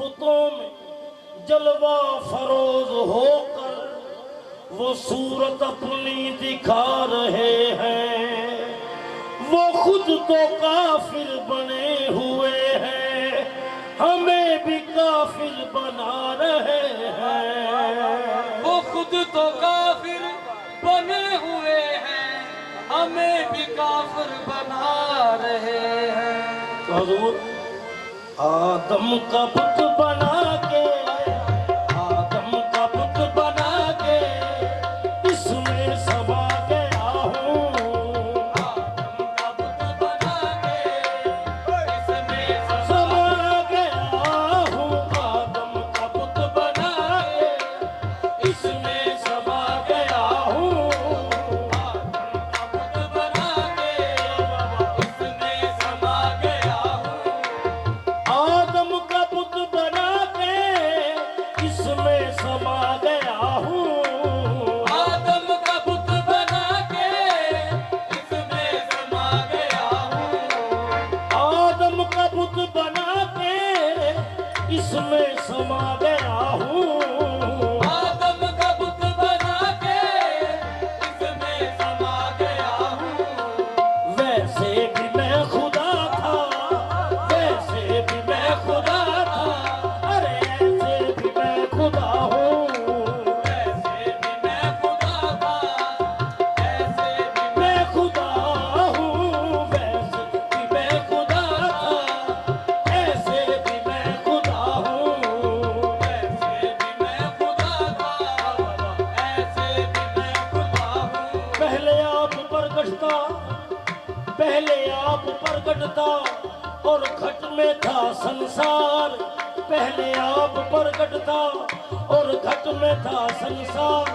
बुतों में जलवा फरोज होकर वो सूरत अपनी दिखा रहे हैं। वो खुद तो काफिर बने हुए हैं, हमें भी काफिर बना रहे हैं। वो खुद तो काफिर बने हुए हैं, हमें भी काफिर बना रहे हैं। हुजूर आदम का पुत बना के, आदम का पुत बना के इसमें समा गया हूँ। आदम का पुत बना के इसमें समा गया हूँ। आदम का पुत बना के इसमें समा गया हूँ। आदम का पुत बना के इसमें समा गया हूँ। आदम का पुत बना के इसमें समा गया हूँ। आदम का पुत बना के इसमें समा गया हूँ। आदम का पुत बना के इसमें समा गया हूँ। आदम का पुत बना के इसमें समा गया हूँ। वैसे भी मैं खुदा था, वैसे भी मैं खुदा था, अरे ऐसे भी मैं खुदा हूँ। वैसे भी मैं खुदा था, ऐसे भी मैं खुदा हूँ, वैसे भी मैं खुदा था, ऐसे भी मैं खुदा हूँ। वैसे भी मैं खुदा था, ऐसे भी मैं खुदा हूँ। पहले आप प्रकटता, पहले आप प्रकटता और घट में था संसार। पहले आप प्रकटता और घट में था संसार।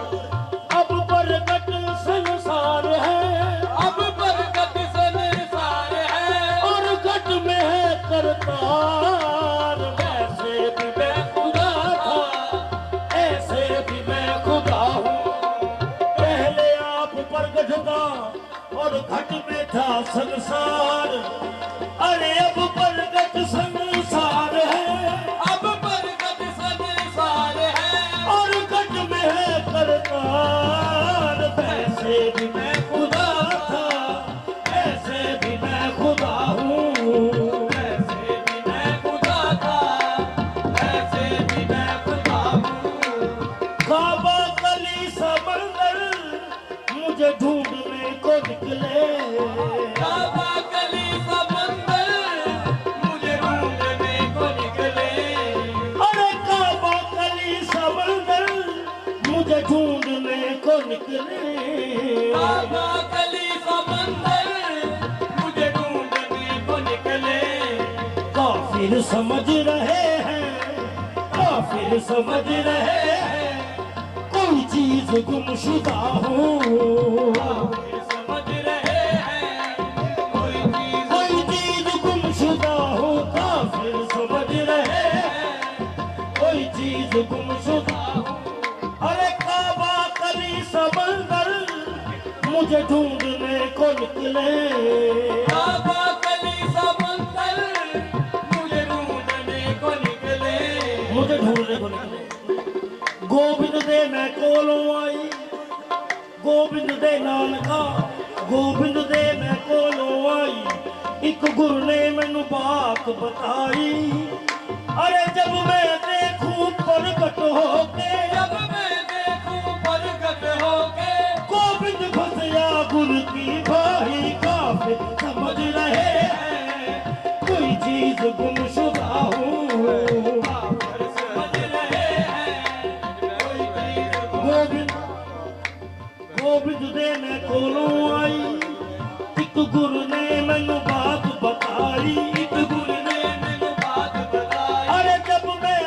अब प्रकट संसार है, अब बरकत संसार है और घट में है करतार। वैसे भी मैं खुदा था, ऐसे भी मैं खुदा हूँ। पहले आप प्रकट था और घट में था संसार। अरे अब प्रकट संसार है, अब बरकत संसार है और घट में है करतार। वैसे भी मैं खुदा था, ऐसे भी मैं खुदा हूँ। वैसे भी मैं खुदा था, ऐसे भी मैं खुदा हूँ। काबा कली समंदर मुझे ढूंढने को निकले। काबा कली समंदर मुझे ढूंढने को निकले। अरे काबा कली समंदर मुझे ढूंढने को निकले। काबा कली समंदर मुझे ढूंढने को निकले। काफिर समझ रहे हैं, काफिर समझ रहे हैं कोई चीज गुमशुदा हो। काफिर समझ रहे हैं कोई चीज गुमशुदा हो। काफिर समझ रहे हैं कोई चीज गुमशुदा हो। अरे काबा कली समंदर मुझे ढूंढने को निकले। काबा कली समंदर मुझे ढूंढने को निकले। मुझे ढूंढने को निकले। गोबिंद दे मैं कोलों आई, गोबिंद दे नानका, गोबिंद दे मैं कोलों आई। एक गुरु ने मैनू बात बताई। अरे जब मैं देखूं प्रकट होके, जब मैं देखूं प्रकट होके, गोबिंद फसया गुरु की भाई। काफिर समझ रहे हैं कोई चीज गुमशुदा हो। काफिर समझ रहे हैं कोई चीज गोबिंद गोबिंद दे मैं कोलों आई। एक गुरु ने मैनू बात बताई। गुरु ने मैनू बात बताई। अरे जब मैं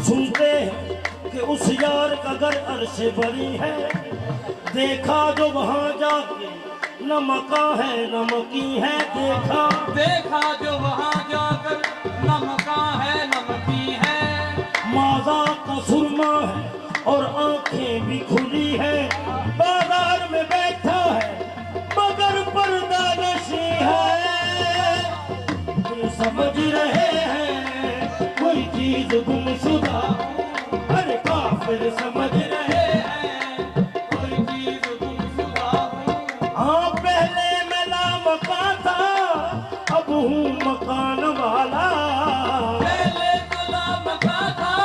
सुनते हैं कि उस यार का घर अर्श बरी है। देखा जो वहाँ जाके न मकान है न मकी है। देखा जो वहाँ जाकर न मकान है न मकी है। माजा का सुरमा है और आंखें भी खुली है। बाजार में बैठा है मगर पर्दा नशी है। ये समझ रहे हैं कोई चीज गुमशुदा। अरे काफिर समझ रहे हैं कोई चीज गुमशुदा हूँ। हाँ पहले मैं लामकान था अब हूँ मकान वाला। पहले तो लामकान था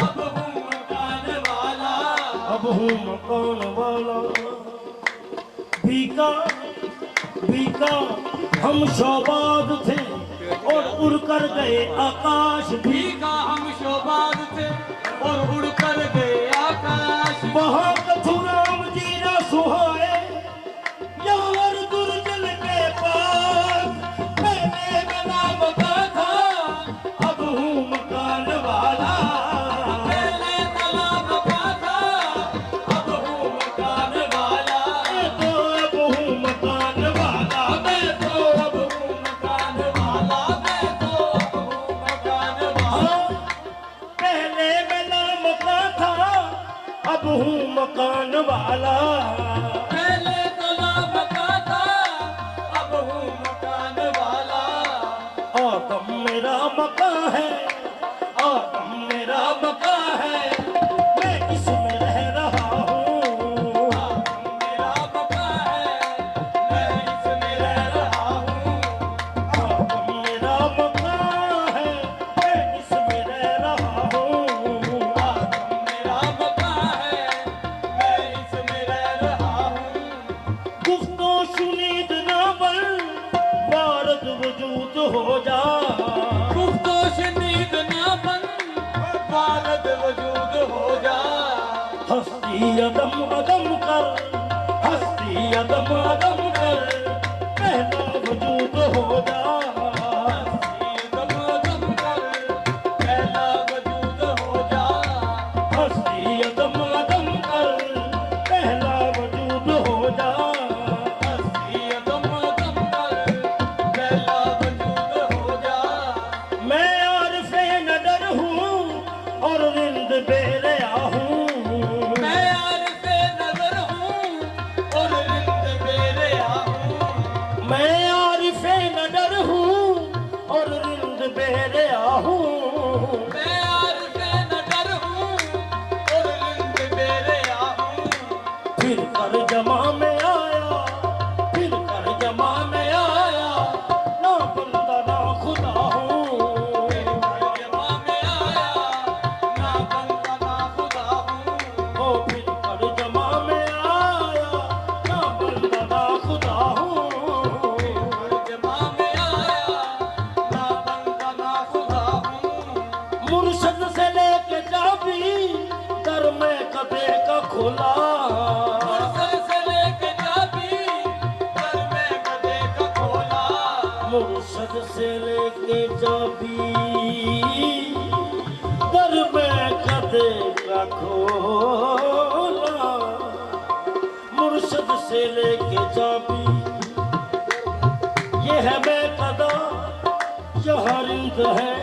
अब हूँ मकान वाला। अब हूँ मकान वाला। भीका भीका हम शोबाद थे और उड़ कर गए आकाश भी। भीगा हम शोबाद थे और उड़ कर गए आकाश। वहाँ कथुराम जी ना सुहाए यार दुर्जन के पास। पहले मैं लामकान था अब हूँ मकान वाला। पहले तो लामकान था अब हूँ मकान वाला। मैं तो अब हूँ मकान वाला। मैं तो अब हूँ मकान वाला। मैं तो अब हूँ मकान वाला। पहले मैं लामकान था अब हूँ मकान वाला। पहले तो लामकान था अब हूँ मकान वाला। आदम मेरा मकान है। आदम मेरा मकान है। मैं इसमें रह रहा हूँ। मेरा मकान है मैं इसमें रह रहा हूँ। आदम मेरा मकान है। मैं इसमें रह रहा हूँ। मेरा मकान है मैं इसमें रह रहा हूँ। गुफ्तो सुनीद ना बन वारद वजूद हो जा। गुफ्तोश नींद ना बन वारद वजूद हो जा। हस्ती अदम अदम कर। हस्ती अदम अदम कर। पहला वजूद हो जा। दम दम कर पहला वजूद हो जा। हस्ती अदम अदम कर। पहला वजूद हो जा। दम दम कर पहला वजूद हो जा। मैं आरिफ़े नडर हूँ और रिंद बेरिया हूँ। मैं आरिफ़े नज़र हूँ और रिंद बेरिया हूँ। मैं आरिफ़े नडर हूँ और रिंद बेरिया हूँ। मैं आरिफ़े नज़र हूँ और रिंद बेरिया हूँ। फिर कर जमा में आया। फिर कर जमा में आया। ना बंदा ना खुदा हूँ। जमा में आया ना बंदा ना खुदा हूँ। ओ फिर कर जमा में आया। ना बंदा ना खुदा हूँ। जमा में आया ना बंदा ना खुदा हूँ। मुर्शद से लेके चाबी दर में कदे का खुला। मुर्सल से लेके चाबी घर में गधे का खोला। मुर्शद से लेके चाबी दर में कदे का खोला। मुर्शद से लेके चाबी ये है बेकदा। यहाँ रिंद है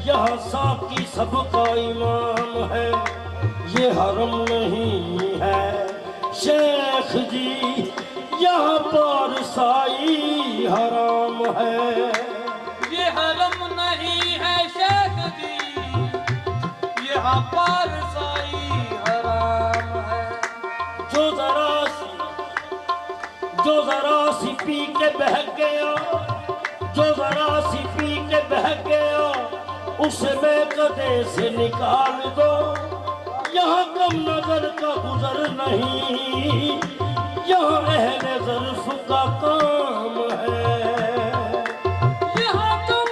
यहाँ साकी सबका इमाम है। ये हरम नहीं है शेख जी यहाँ पर साई हराम है। ये हरम नहीं है शेख जी यहाँ पर साई हराम है। जो जरा सी पी के बहक गया। जो जरा सी पी के बहक गया उसे मैं कदे से निकाल दो। यहाँ कम नजर का गुजर नहीं। यहाँ अहले ज़र्फ़ का काम है। यहाँ कम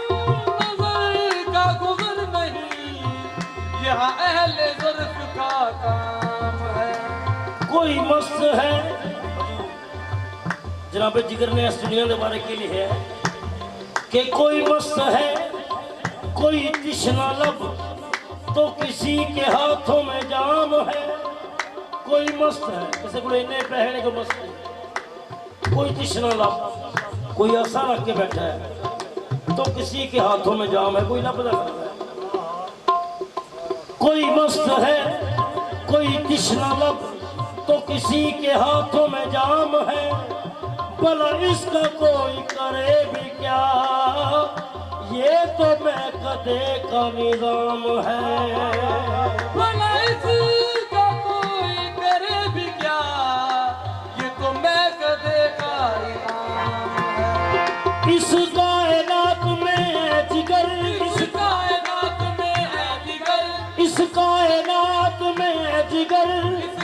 नजर का गुजर नहीं। यहाँ अहले ज़र्फ़ का काम है। कोई मस्त है जनाब जिगर ने इस दुनिया के बारे के लिए है कि कोई मस्त है कोई तिश्ना लब तो किसी के हाथों में जाम है। कोई मस्त है किसी को इन्ने पहने को मस्त है, कोई तिश्ना लब कोई ऐसा रख के बैठा है, तो किसी के हाथों में जाम है, कोई लपदा कर रहा है। कोई मस्त है कोई तिश्ना लब, तो किसी के हाथों में जाम है। भला इसका कोई करे भी क्या, ये तो मैं कदे का निजाम है। भला इसका कोई करे भी क्या, ये तो मैं कदे का इनाम है। इस कायनात में है जिगर, इस कायनात में है जिगर, इस कायनात में है जिगर, इस